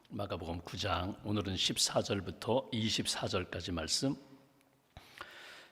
마가복음 9장 오늘은 14절부터 24절까지 말씀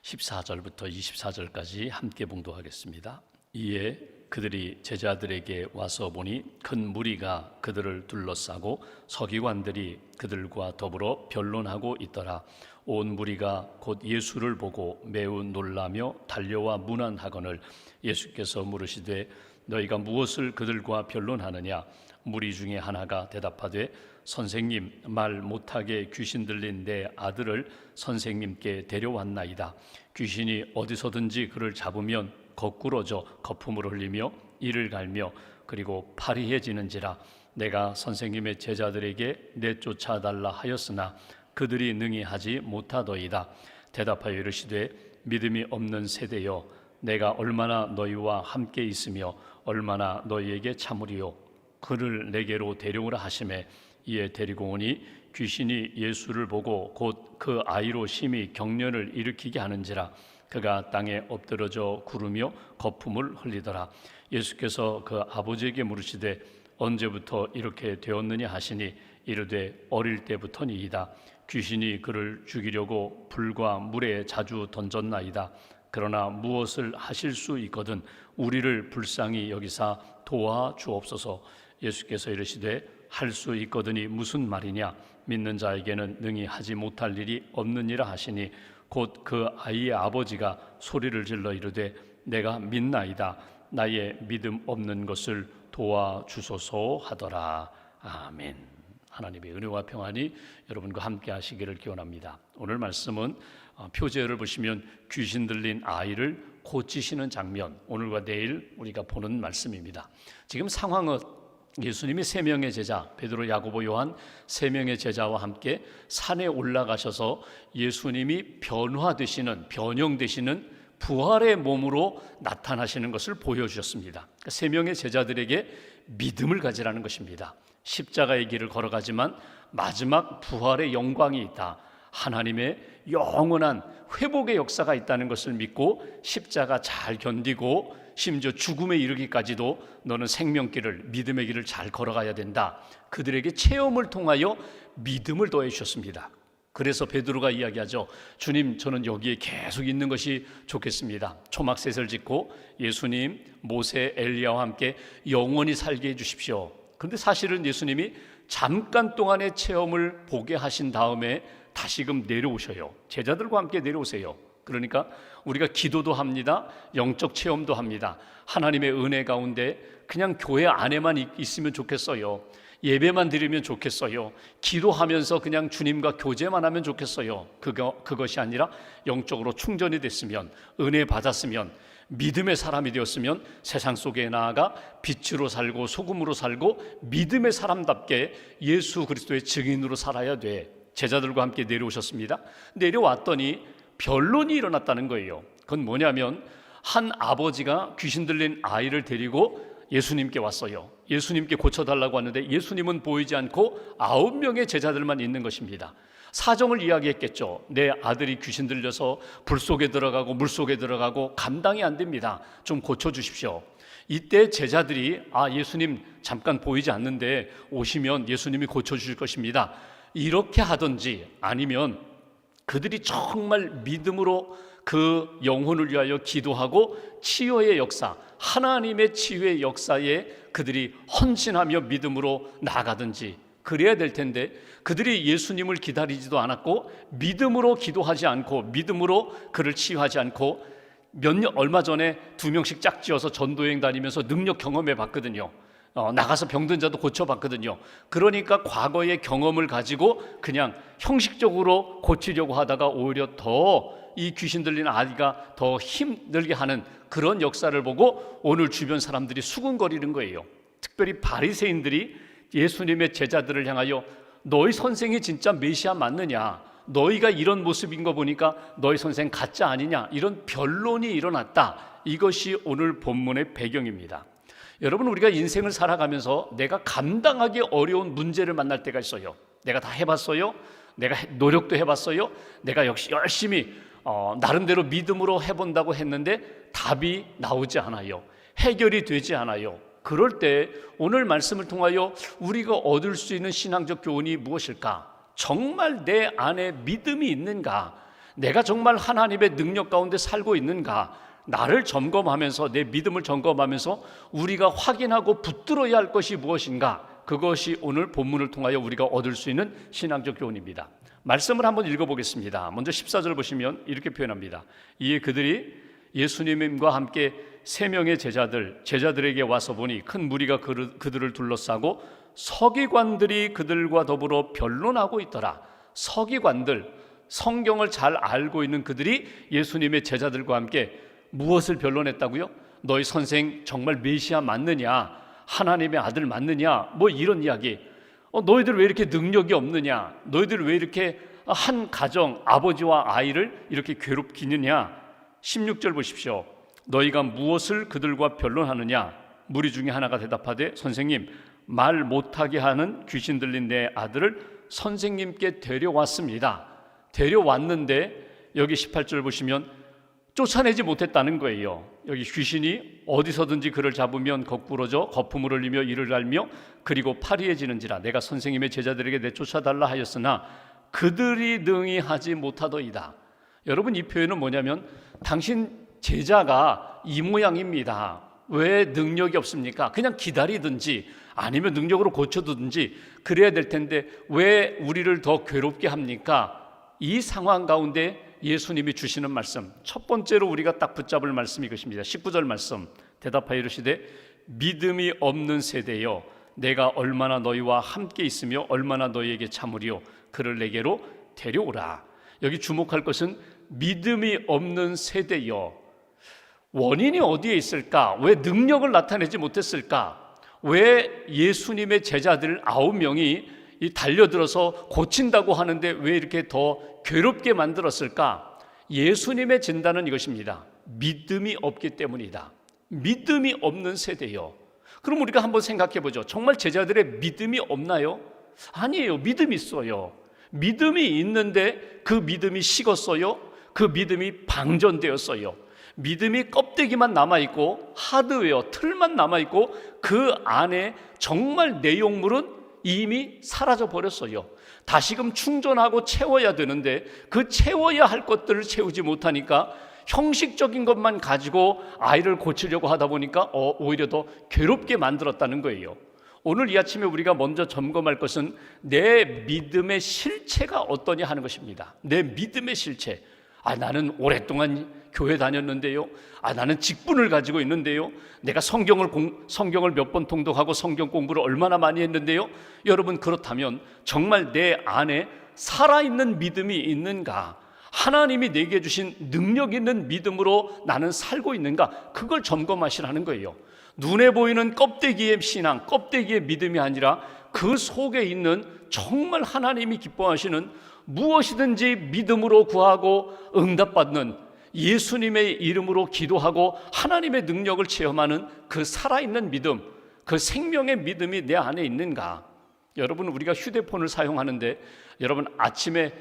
14절부터 24절까지 함께 봉독하겠습니다. 이에 그들이 제자들에게 와서 보니 큰 무리가 그들을 둘러싸고 서기관들이 그들과 더불어 변론하고 있더라. 온 무리가 곧 예수를 보고 매우 놀라며 달려와 문안하거늘 예수께서 물으시되 너희가 무엇을 그들과 변론하느냐? 무리 중에 하나가 대답하되 선생님, 말 못하게 귀신 들린 내 아들을 선생님께 데려왔나이다. 귀신이 어디서든지 그를 잡으면 거꾸러져 거품을 흘리며 이를 갈며 그리고 파리해지는지라. 내가 선생님의 제자들에게 내쫓아달라 하였으나 그들이 능히 하지 못하더이다. 대답하여 이르시되 믿음이 없는 세대여, 내가 얼마나 너희와 함께 있으며 얼마나 너희에게 참으리요. 그를 내게로 데려오라 하시매 이에 데리고 오니 귀신이 예수를 보고 곧 그 아이로 심히 경련을 일으키게 하는지라. 그가 땅에 엎드러져 구르며 거품을 흘리더라. 예수께서 그 아버지에게 물으시되 언제부터 이렇게 되었느냐 하시니 이르되 어릴 때부터니이다. 귀신이 그를 죽이려고 불과 물에 자주 던졌나이다. 그러나 무엇을 하실 수 있거든 우리를 불쌍히 여기사 도와주옵소서. 예수께서 이르시되 할 수 있거든이 무슨 말이냐? 믿는 자에게는 능히 하지 못할 일이 없느니라 하시니 곧 그 아이의 아버지가 소리를 질러 이르되 내가 믿나이다. 나의 믿음 없는 것을 도와주소서 하더라. 아멘. 하나님의 은혜와 평안이 여러분과 함께 하시기를 기원합니다. 오늘 말씀은 표제를 보시면 귀신 들린 아이를 고치시는 장면, 오늘과 내일 우리가 보는 말씀입니다. 지금 상황은 예수님이 세 명의 제자, 베드로, 야고보, 요한 세 명의 제자와 함께 산에 올라가셔서 예수님이 변형되시는 부활의 몸으로 나타나시는 것을 보여주셨습니다. 세 명의 제자들에게 믿음을 가지라는 것입니다. 십자가의 길을 걸어가지만 마지막 부활의 영광이 있다. 하나님의 영원한 회복의 역사가 있다는 것을 믿고 십자가 잘 견디고 심지어 죽음에 이르기까지도 너는 생명길을, 믿음의 길을 잘 걸어가야 된다. 그들에게 체험을 통하여 믿음을 더해 주셨습니다. 그래서 베드로가 이야기하죠. 주님, 저는 여기에 계속 있는 것이 좋겠습니다. 초막셋을 짓고 예수님, 모세, 엘리야와 함께 영원히 살게 해 주십시오. 그런데 사실은 예수님이 잠깐 동안의 체험을 보게 하신 다음에 다시금 내려오셔요. 제자들과 함께 내려오세요. 그러니까 우리가 기도도 합니다. 영적 체험도 합니다. 하나님의 은혜 가운데 그냥 교회 안에만 있으면 좋겠어요. 예배만 드리면 좋겠어요. 기도하면서 그냥 주님과 교제만 하면 좋겠어요. 그것이 아니라 영적으로 충전이 됐으면, 은혜 받았으면, 믿음의 사람이 되었으면 세상 속에 나아가 빛으로 살고 소금으로 살고 믿음의 사람답게 예수 그리스도의 증인으로 살아야 돼. 제자들과 함께 내려오셨습니다. 내려왔더니 변론이 일어났다는 거예요. 그건 뭐냐면 한 아버지가 귀신 들린 아이를 데리고 예수님께 왔어요. 예수님께 고쳐달라고 하는데 예수님은 보이지 않고 9명의 제자들만 있는 것입니다. 사정을 이야기했겠죠. 내 아들이 귀신 들려서 불 속에 들어가고 물 속에 들어가고 감당이 안 됩니다. 좀 고쳐주십시오. 이때 제자들이 예수님 잠깐 보이지 않는데 오시면 예수님이 고쳐주실 것입니다. 이렇게 하든지 아니면 그들이 정말 믿음으로 그 영혼을 위하여 기도하고 치유의 역사, 하나님의 치유의 역사에 그들이 헌신하며 믿음으로 나아가든지 그래야 될 텐데 그들이 예수님을 기다리지도 않았고 믿음으로 기도하지 않고 믿음으로 그를 치유하지 않고 얼마 전에 2명씩 짝지어서 전도여행 다니면서 능력 경험해 봤거든요. 나가서 병든 자도 고쳐봤거든요. 그러니까 과거의 경험을 가지고 그냥 형식적으로 고치려고 하다가 오히려 더 이 귀신 들린 아이가 더 힘들게 하는 그런 역사를 보고 오늘 주변 사람들이 수군거리는 거예요. 특별히 바리새인들이 예수님의 제자들을 향하여 너희 선생이 진짜 메시아 맞느냐? 너희가 이런 모습인 거 보니까 너희 선생 가짜 아니냐? 이런 변론이 일어났다. 이것이 오늘 본문의 배경입니다. 여러분, 우리가 인생을 살아가면서 내가 감당하기 어려운 문제를 만날 때가 있어요. 내가 다 해봤어요. 내가 노력도 해봤어요. 내가 역시 열심히 나름대로 믿음으로 해본다고 했는데 답이 나오지 않아요. 해결이 되지 않아요. 그럴 때 오늘 말씀을 통하여 우리가 얻을 수 있는 신앙적 교훈이 무엇일까? 정말 내 안에 믿음이 있는가? 내가 정말 하나님의 능력 가운데 살고 있는가? 나를 점검하면서, 내 믿음을 점검하면서 우리가 확인하고 붙들어야 할 것이 무엇인가? 그것이 오늘 본문을 통하여 우리가 얻을 수 있는 신앙적 교훈입니다. 말씀을 한번 읽어보겠습니다. 먼저 14절 보시면 이렇게 표현합니다. 이에 그들이 예수님과 함께 3명의 제자들에게 와서 보니 큰 무리가 그들을 둘러싸고 서기관들이 그들과 더불어 변론하고 있더라. 서기관들, 성경을 잘 알고 있는 그들이 예수님의 제자들과 함께 무엇을 변론했다고요? 너희 선생 정말 메시아 맞느냐? 하나님의 아들 맞느냐? 뭐 이런 이야기. 너희들 왜 이렇게 능력이 없느냐? 너희들 왜 이렇게 한 가정, 아버지와 아이를 이렇게 괴롭히느냐? 16절 보십시오. 너희가 무엇을 그들과 변론하느냐? 무리 중에 하나가 대답하되 선생님, 말 못하게 하는 귀신 들린 내 아들을 선생님께 데려왔습니다. 데려왔는데 여기 18절 보시면 쫓아내지 못했다는 거예요. 여기 귀신이 어디서든지 그를 잡으면 거꾸러져 거품을 흘리며 이를 갈며 그리고 파리해지는지라 내가 선생님의 제자들에게 내쫓아달라 하였으나 그들이 능히 하지 못하더이다. 여러분, 이 표현은 뭐냐면 당신 제자가 이 모양입니다. 왜 능력이 없습니까? 그냥 기다리든지 아니면 능력으로 고쳐두든지 그래야 될 텐데 왜 우리를 더 괴롭게 합니까? 이 상황 가운데 예수님이 주시는 말씀, 첫 번째로 우리가 딱 붙잡을 말씀이 이것입니다. 19절 말씀, 대답하여 이르시되 믿음이 없는 세대여 내가 얼마나 너희와 함께 있으며 얼마나 너희에게 참으리요 그를 내게로 데려오라. 여기 주목할 것은 믿음이 없는 세대여. 원인이 어디에 있을까? 왜 능력을 나타내지 못했을까? 왜 예수님의 제자들 9명이 달려들어서 고친다고 하는데 왜 이렇게 더 괴롭게 만들었을까? 예수님의 진단은 이것입니다. 믿음이 없기 때문이다. 믿음이 없는 세대요. 그럼 우리가 한번 생각해 보죠. 정말 제자들의 믿음이 없나요? 아니에요. 믿음이 있어요. 믿음이 있는데 그 믿음이 식었어요. 그 믿음이 방전되었어요. 믿음이 껍데기만 남아있고 하드웨어, 틀만 남아있고 그 안에 정말 내용물은 이미 사라져 버렸어요. 다시금 충전하고 채워야 되는데 그 채워야 할 것들을 채우지 못하니까 형식적인 것만 가지고 아이를 고치려고 하다 보니까 오히려 더 괴롭게 만들었다는 거예요. 오늘 이 아침에 우리가 먼저 점검할 것은 내 믿음의 실체가 어떠냐 하는 것입니다. 내 믿음의 실체. 나는 오랫동안 교회 다녔는데요. 나는 직분을 가지고 있는데요. 내가 성경을 몇 번 통독하고 성경 공부를 얼마나 많이 했는데요. 여러분, 그렇다면 정말 내 안에 살아있는 믿음이 있는가? 하나님이 내게 주신 능력 있는 믿음으로 나는 살고 있는가? 그걸 점검하시라는 거예요. 눈에 보이는 껍데기의 신앙, 껍데기의 믿음이 아니라 그 속에 있는 정말 하나님이 기뻐하시는 무엇이든지 믿음으로 구하고 응답받는 예수님의 이름으로 기도하고 하나님의 능력을 체험하는 그 살아있는 믿음, 그 생명의 믿음이 내 안에 있는가? 여러분, 우리가 휴대폰을 사용하는데 여러분 아침에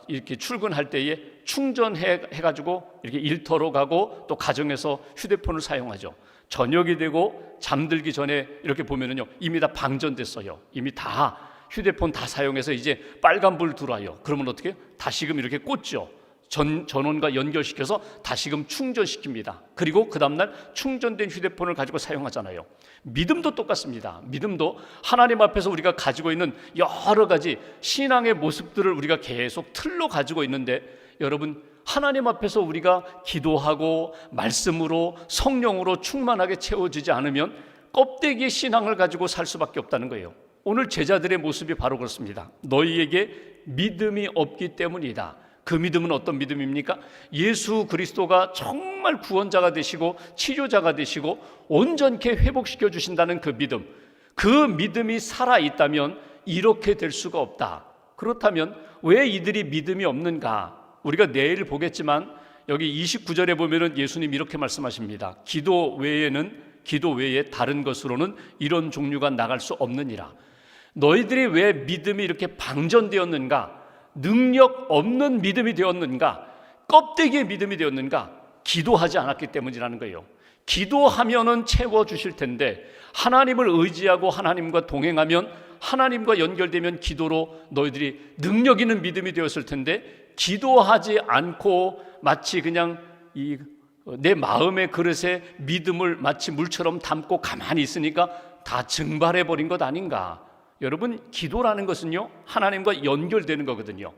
이렇게 출근할 때에 충전해가지고 이렇게 일터로 가고 또 가정에서 휴대폰을 사용하죠. 저녁이 되고 잠들기 전에 이렇게 보면은요, 이미 다 방전됐어요. 이미 다 휴대폰 다 사용해서 이제 빨간불 들어와요. 그러면 어떻게? 다시금 이렇게 꽂죠. 전원과 연결시켜서 다시금 충전시킵니다. 그리고 그 다음날 충전된 휴대폰을 가지고 사용하잖아요. 믿음도 똑같습니다. 믿음도 하나님 앞에서 우리가 가지고 있는 여러 가지 신앙의 모습들을 우리가 계속 틀로 가지고 있는데 여러분, 하나님 앞에서 우리가 기도하고 말씀으로 성령으로 충만하게 채워지지 않으면 껍데기의 신앙을 가지고 살 수밖에 없다는 거예요. 오늘 제자들의 모습이 바로 그렇습니다. 너희에게 믿음이 없기 때문이다. 그 믿음은 어떤 믿음입니까? 예수 그리스도가 정말 구원자가 되시고 치료자가 되시고 온전케 회복시켜 주신다는 그 믿음. 그 믿음이 살아있다면 이렇게 될 수가 없다. 그렇다면 왜 이들이 믿음이 없는가? 우리가 내일 보겠지만 여기 29절에 보면은 예수님 이렇게 말씀하십니다. 기도 외에 다른 것으로는 이런 종류가 나갈 수 없느니라. 너희들이 왜 믿음이 이렇게 방전되었는가? 능력 없는 믿음이 되었는가? 껍데기의 믿음이 되었는가? 기도하지 않았기 때문이라는 거예요. 기도하면은 채워주실 텐데 하나님을 의지하고 하나님과 동행하면 하나님과 연결되면 기도로 너희들이 능력 있는 믿음이 되었을 텐데 기도하지 않고 마치 그냥 내 마음의 그릇에 믿음을 마치 물처럼 담고 가만히 있으니까 다 증발해버린 것 아닌가. 여러분, 기도라는 것은요, 하나님과 연결되는 거거든요.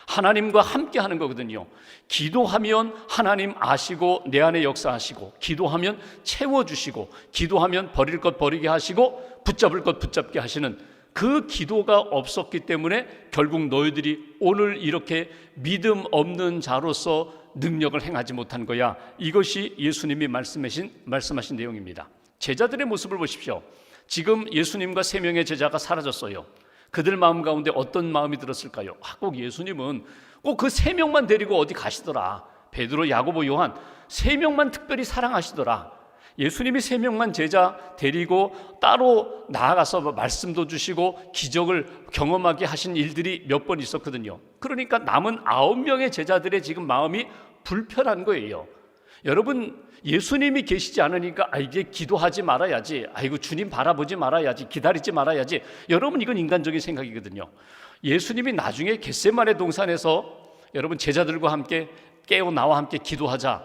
하나님과 함께 하는 거거든요. 기도하면 하나님 아시고 내 안에 역사하시고, 기도하면 채워주시고, 기도하면 버릴 것 버리게 하시고, 붙잡을 것 붙잡게 하시는 그 기도가 없었기 때문에 결국 너희들이 오늘 이렇게 믿음 없는 자로서 능력을 행하지 못한 거야. 이것이 예수님이 말씀하신 내용입니다. 제자들의 모습을 보십시오. 지금 예수님과 3명의 제자가 사라졌어요. 그들 마음 가운데 어떤 마음이 들었을까요? 꼭 예수님은 꼭 그 3명만 데리고 어디 가시더라. 베드로, 야고보, 요한 3명만 특별히 사랑하시더라. 예수님이 3명만 제자 데리고 따로 나아가서 말씀도 주시고 기적을 경험하게 하신 일들이 몇 번 있었거든요. 그러니까 남은 9명의 제자들의 지금 마음이 불편한 거예요. 여러분, 예수님이 계시지 않으니까 이제 기도하지 말아야지, 아이고 주님 바라보지 말아야지, 기다리지 말아야지. 여러분, 이건 인간적인 생각이거든요. 예수님이 나중에 겟세마네 동산에서 여러분 제자들과 함께 깨어 나와 함께 기도하자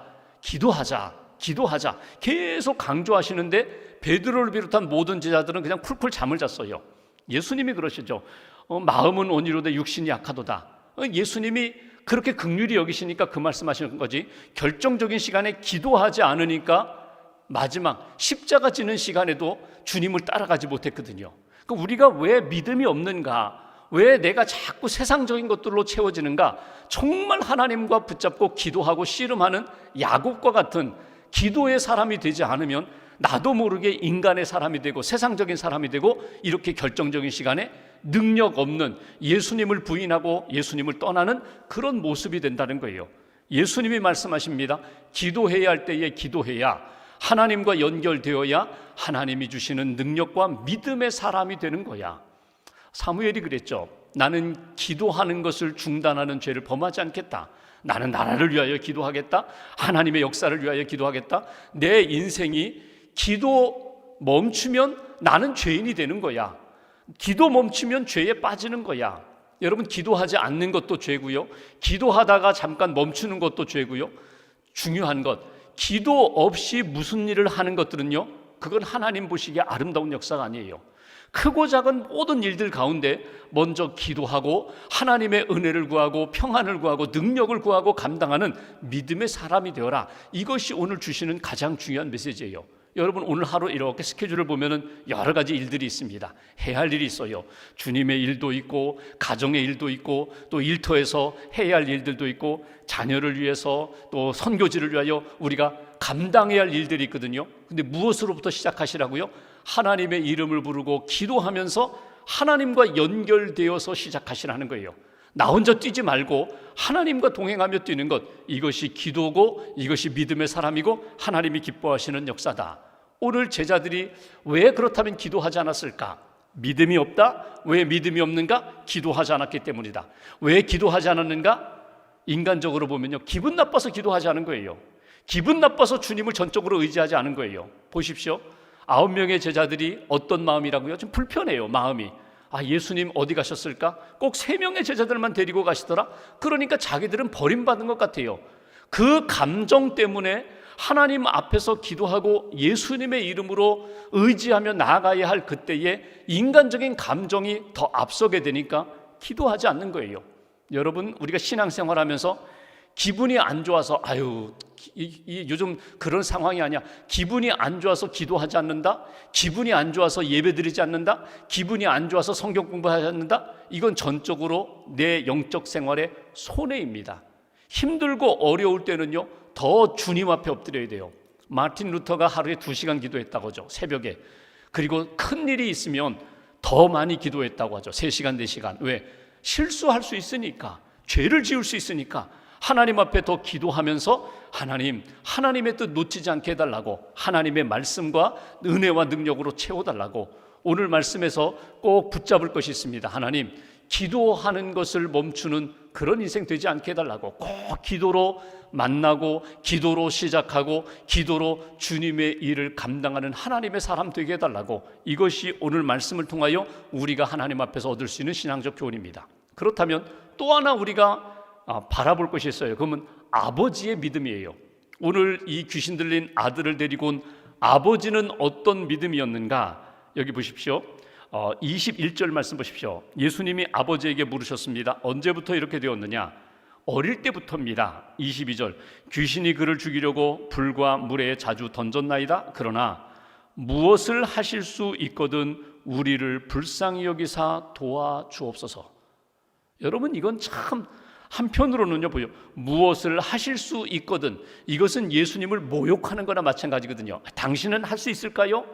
계속 강조하시는데 베드로를 비롯한 모든 제자들은 그냥 쿨쿨 잠을 잤어요. 예수님이 그러시죠. 마음은 온유로되 육신이 약하도다. 예수님이 그렇게 긍휼히 여기시니까 그 말씀하시는 거지. 결정적인 시간에 기도하지 않으니까 마지막 십자가 지는 시간에도 주님을 따라가지 못했거든요. 그러니까 우리가 왜 믿음이 없는가, 왜 내가 자꾸 세상적인 것들로 채워지는가, 정말 하나님과 붙잡고 기도하고 씨름하는 야곱과 같은 기도의 사람이 되지 않으면 나도 모르게 인간의 사람이 되고 세상적인 사람이 되고 이렇게 결정적인 시간에 능력 없는, 예수님을 부인하고 예수님을 떠나는 그런 모습이 된다는 거예요. 예수님이 말씀하십니다. 기도해야 할 때에 기도해야, 하나님과 연결되어야 하나님이 주시는 능력과 믿음의 사람이 되는 거야. 사무엘이 그랬죠. 나는 기도하는 것을 중단하는 죄를 범하지 않겠다. 나는 나라를 위하여 기도하겠다. 하나님의 역사를 위하여 기도하겠다. 내 인생이 기도 멈추면 나는 죄인이 되는 거야. 기도 멈추면 죄에 빠지는 거야. 여러분, 기도하지 않는 것도 죄고요, 기도하다가 잠깐 멈추는 것도 죄고요, 중요한 것, 기도 없이 무슨 일을 하는 것들은요, 그건 하나님 보시기에 아름다운 역사가 아니에요. 크고 작은 모든 일들 가운데 먼저 기도하고 하나님의 은혜를 구하고 평안을 구하고 능력을 구하고 감당하는 믿음의 사람이 되어라. 이것이 오늘 주시는 가장 중요한 메시지예요. 여러분, 오늘 하루 이렇게 스케줄을 보면은 여러 가지 일들이 있습니다. 해야 할 일이 있어요. 주님의 일도 있고 가정의 일도 있고 또 일터에서 해야 할 일들도 있고 자녀를 위해서 또 선교지를 위하여 우리가 감당해야 할 일들이 있거든요. 근데 무엇으로부터 시작하시라고요? 하나님의 이름을 부르고 기도하면서 하나님과 연결되어서 시작하시라는 거예요. 나 혼자 뛰지 말고 하나님과 동행하며 뛰는 것, 이것이 기도고 이것이 믿음의 사람이고 하나님이 기뻐하시는 역사다. 오늘 제자들이 왜 그렇다면 기도하지 않았을까? 믿음이 없다? 왜 믿음이 없는가? 기도하지 않았기 때문이다. 왜 기도하지 않았는가? 인간적으로 보면요, 기분 나빠서 기도하지 않은 거예요. 기분 나빠서 주님을 전적으로 의지하지 않은 거예요. 보십시오. 9명의 제자들이 어떤 마음이라고요? 좀 불편해요, 마음이. 예수님 어디 가셨을까? 꼭 3명의 제자들만 데리고 가시더라? 그러니까 자기들은 버림받은 것 같아요. 그 감정 때문에 하나님 앞에서 기도하고 예수님의 이름으로 의지하며 나아가야 할 그때에 인간적인 감정이 더 앞서게 되니까 기도하지 않는 거예요. 여러분, 우리가 신앙생활하면서 기분이 안 좋아서 요즘 그런 상황이 아니야, 기분이 안 좋아서 기도하지 않는다, 기분이 안 좋아서 예배드리지 않는다, 기분이 안 좋아서 성경 공부하지 않는다, 이건 전적으로 내 영적 생활의 손해입니다. 힘들고 어려울 때는요, 더 주님 앞에 엎드려야 돼요. 마틴 루터가 하루에 2시간 기도했다고 하죠, 새벽에. 그리고 큰 일이 있으면 더 많이 기도했다고 하죠, 3시간 4시간. 왜? 실수할 수 있으니까, 죄를 지을 수 있으니까 하나님 앞에 더 기도하면서 하나님의 뜻 놓치지 않게 해달라고, 하나님의 말씀과 은혜와 능력으로 채워달라고. 오늘 말씀에서 꼭 붙잡을 것이 있습니다. 하나님, 기도하는 것을 멈추는 그런 인생 되지 않게 해달라고 꼭 기도로 만나고 기도로 시작하고 기도로 주님의 일을 감당하는 하나님의 사람 되게 해달라고, 이것이 오늘 말씀을 통하여 우리가 하나님 앞에서 얻을 수 있는 신앙적 교훈입니다. 그렇다면 또 하나 우리가 바라볼 것이 있어요. 그러면 아버지의 믿음이에요. 오늘 이 귀신 들린 아들을 데리고 온 아버지는 어떤 믿음이었는가? 여기 보십시오. 21절 말씀 보십시오. 예수님이 아버지에게 물으셨습니다. 언제부터 이렇게 되었느냐? 어릴 때부터입니다. 22절. 귀신이 그를 죽이려고 불과 물에 자주 던졌나이다. 그러나 무엇을 하실 수 있거든 우리를 불쌍히 여기사 도와주옵소서. 여러분, 이건 참 한편으로는요, 보여. 무엇을 하실 수 있거든, 이것은 예수님을 모욕하는 거나 마찬가지거든요. 당신은 할 수 있을까요?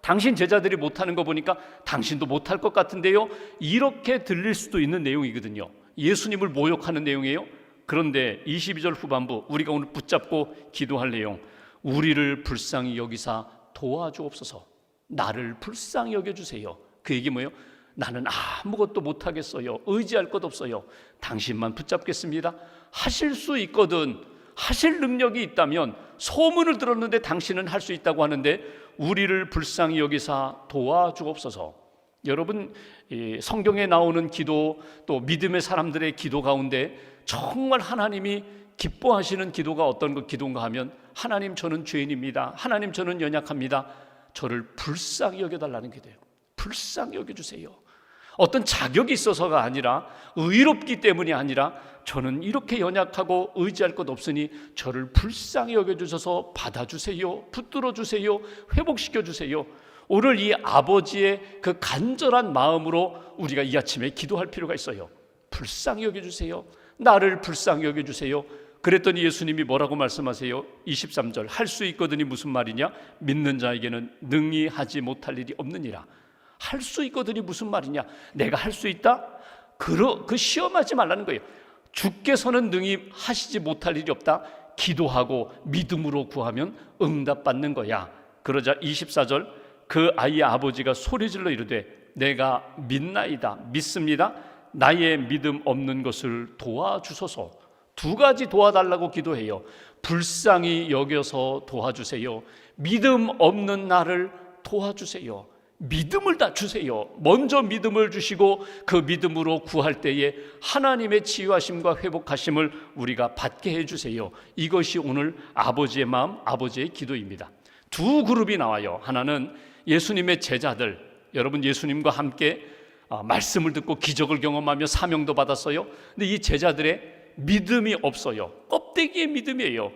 당신 제자들이 못하는 거 보니까 당신도 못할 것 같은데요. 이렇게 들릴 수도 있는 내용이거든요. 예수님을 모욕하는 내용이에요. 그런데 22절 후반부, 우리가 오늘 붙잡고 기도할 내용, 우리를 불쌍히 여기사 도와주옵소서. 나를 불쌍히 여겨주세요. 그 얘기 뭐예요? 나는 아무것도 못하겠어요. 의지할 것 없어요. 당신만 붙잡겠습니다. 하실 수 있거든, 하실 능력이 있다면, 소문을 들었는데 당신은 할 수 있다고 하는데 우리를 불쌍히 여기사 도와주옵소서. 여러분, 성경에 나오는 기도, 또 믿음의 사람들의 기도 가운데 정말 하나님이 기뻐하시는 기도가 어떤 그 기도인가 하면, 하나님 저는 죄인입니다. 하나님 저는 연약합니다. 저를 불쌍히 여겨달라는 기도예요. 불쌍히 여겨주세요. 어떤 자격이 있어서가 아니라, 의롭기 때문이 아니라, 저는 이렇게 연약하고 의지할 것 없으니 저를 불쌍히 여겨주셔서 받아주세요. 붙들어 주세요. 회복시켜 주세요. 오늘 이 아버지의 그 간절한 마음으로 우리가 이 아침에 기도할 필요가 있어요. 불쌍히 여겨주세요. 나를 불쌍히 여겨주세요. 그랬더니 예수님이 뭐라고 말씀하세요? 23절. 할 수 있거든이 무슨 말이냐? 믿는 자에게는 능히 하지 못할 일이 없느니라. 할 수 있거든이 무슨 말이냐? 내가 할 수 있다? 그 시험하지 말라는 거예요. 주께서는 능히 하시지 못할 일이 없다. 기도하고 믿음으로 구하면 응답받는 거야. 그러자 24절, 그 아이의 아버지가 소리질러 이르되 내가 믿나이다. 믿습니다. 나의 믿음 없는 것을 도와주소서. 두 가지 도와달라고 기도해요. 불쌍히 여겨서 도와주세요. 믿음 없는 나를 도와주세요. 믿음을 다 주세요. 먼저 믿음을 주시고 그 믿음으로 구할 때에 하나님의 치유하심과 회복하심을 우리가 받게 해주세요. 이것이 오늘 아버지의 마음, 아버지의 기도입니다. 두 그룹이 나와요. 하나는 예수님의 제자들, 여러분 예수님과 함께 말씀을 듣고 기적을 경험하며 사명도 받았어요. 근데 이 제자들의 믿음이 없어요. 껍데기의 믿음이에요.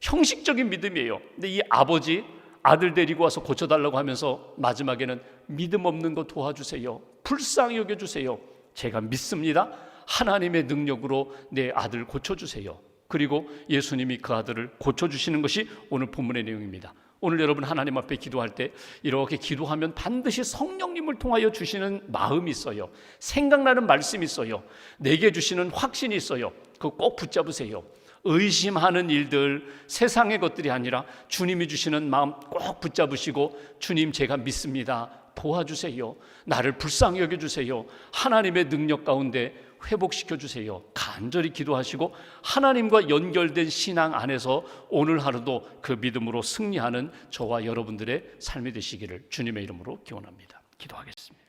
형식적인 믿음이에요. 근데 이 아버지, 아들 데리고 와서 고쳐달라고 하면서 마지막에는 믿음 없는 거 도와주세요. 불쌍히 여겨주세요. 제가 믿습니다. 하나님의 능력으로 내 아들 고쳐주세요. 그리고 예수님이 그 아들을 고쳐주시는 것이 오늘 본문의 내용입니다. 오늘 여러분 하나님 앞에 기도할 때 이렇게 기도하면 반드시 성령님을 통하여 주시는 마음이 있어요. 생각나는 말씀이 있어요. 내게 주시는 확신이 있어요. 그거 꼭 붙잡으세요. 의심하는 일들, 세상의 것들이 아니라 주님이 주시는 마음 꼭 붙잡으시고, 주님 제가 믿습니다. 도와주세요. 나를 불쌍히 여겨주세요. 하나님의 능력 가운데 회복시켜주세요. 간절히 기도하시고 하나님과 연결된 신앙 안에서 오늘 하루도 그 믿음으로 승리하는 저와 여러분들의 삶이 되시기를 주님의 이름으로 기원합니다. 기도하겠습니다.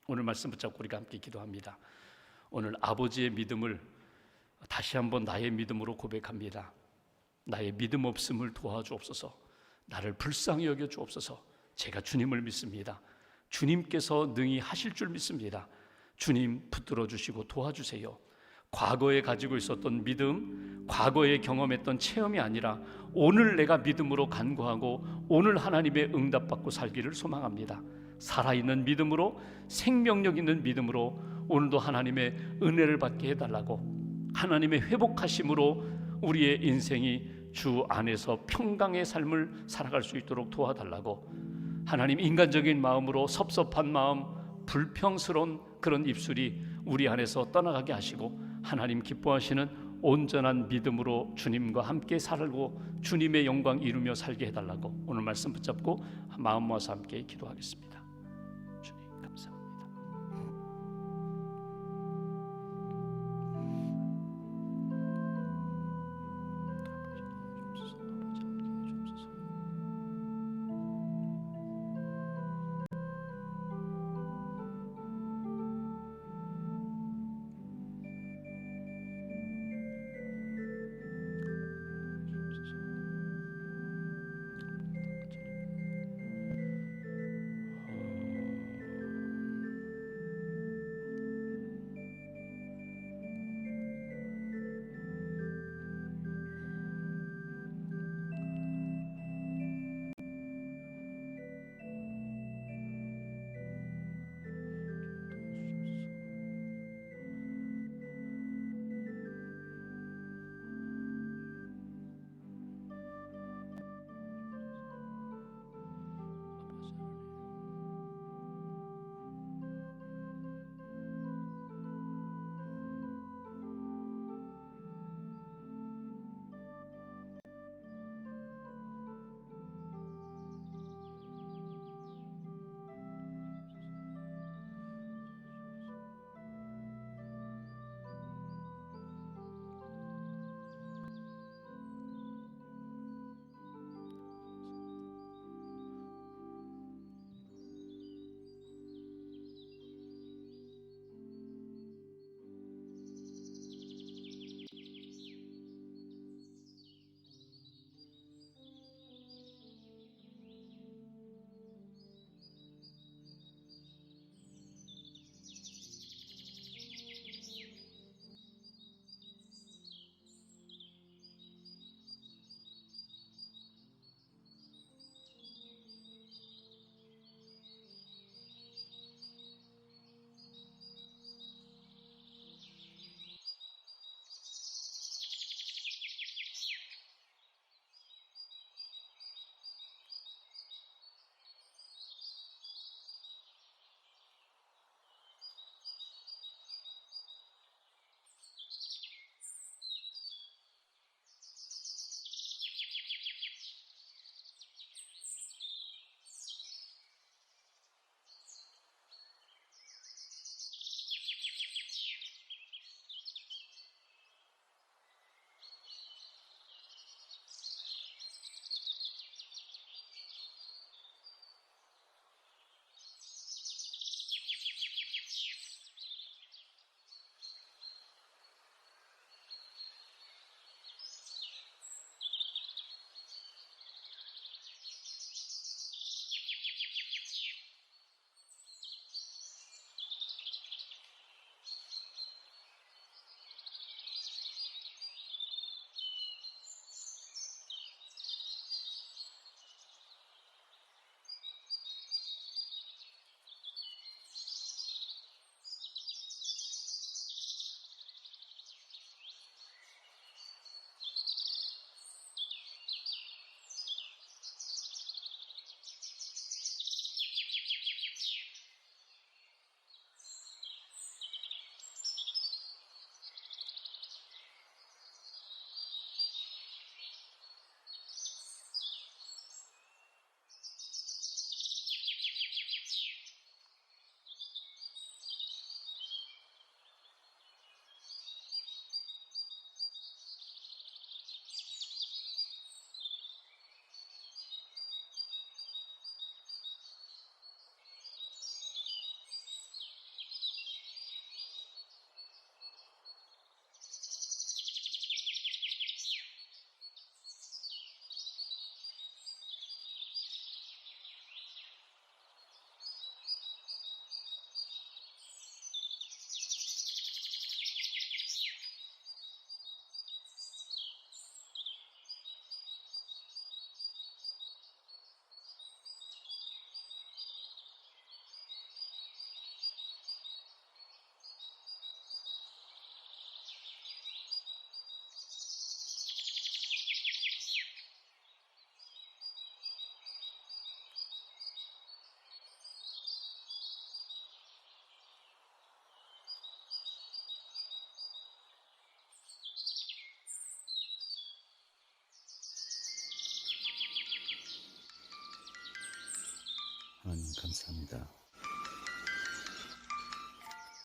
오늘 말씀 붙잡고 우리가 함께 기도합니다. 오늘 아버지의 믿음을 다시 한번 나의 믿음으로 고백합니다. 나의 믿음 없음을 도와주옵소서. 나를 불쌍히 여겨주옵소서. 제가 주님을 믿습니다. 주님께서 능히 하실 줄 믿습니다. 주님 붙들어 주시고 도와주세요. 과거에 가지고 있었던 믿음, 과거에 경험했던 체험이 아니라 오늘 내가 믿음으로 간구하고 오늘 하나님의 응답받고 살기를 소망합니다. 살아있는 믿음으로, 생명력 있는 믿음으로 오늘도 하나님의 은혜를 받게 해달라고, 하나님의 회복하심으로 우리의 인생이 주 안에서 평강의 삶을 살아갈 수 있도록 도와달라고, 하나님 인간적인 마음으로 섭섭한 마음, 불평스러운 그런 입술이 우리 안에서 떠나가게 하시고 하나님 기뻐하시는 온전한 믿음으로 주님과 함께 살고 주님의 영광 이루며 살게 해달라고 오늘 말씀 붙잡고 마음 모아서 함께 기도하겠습니다. 주님 감사합니다. 감사합니다.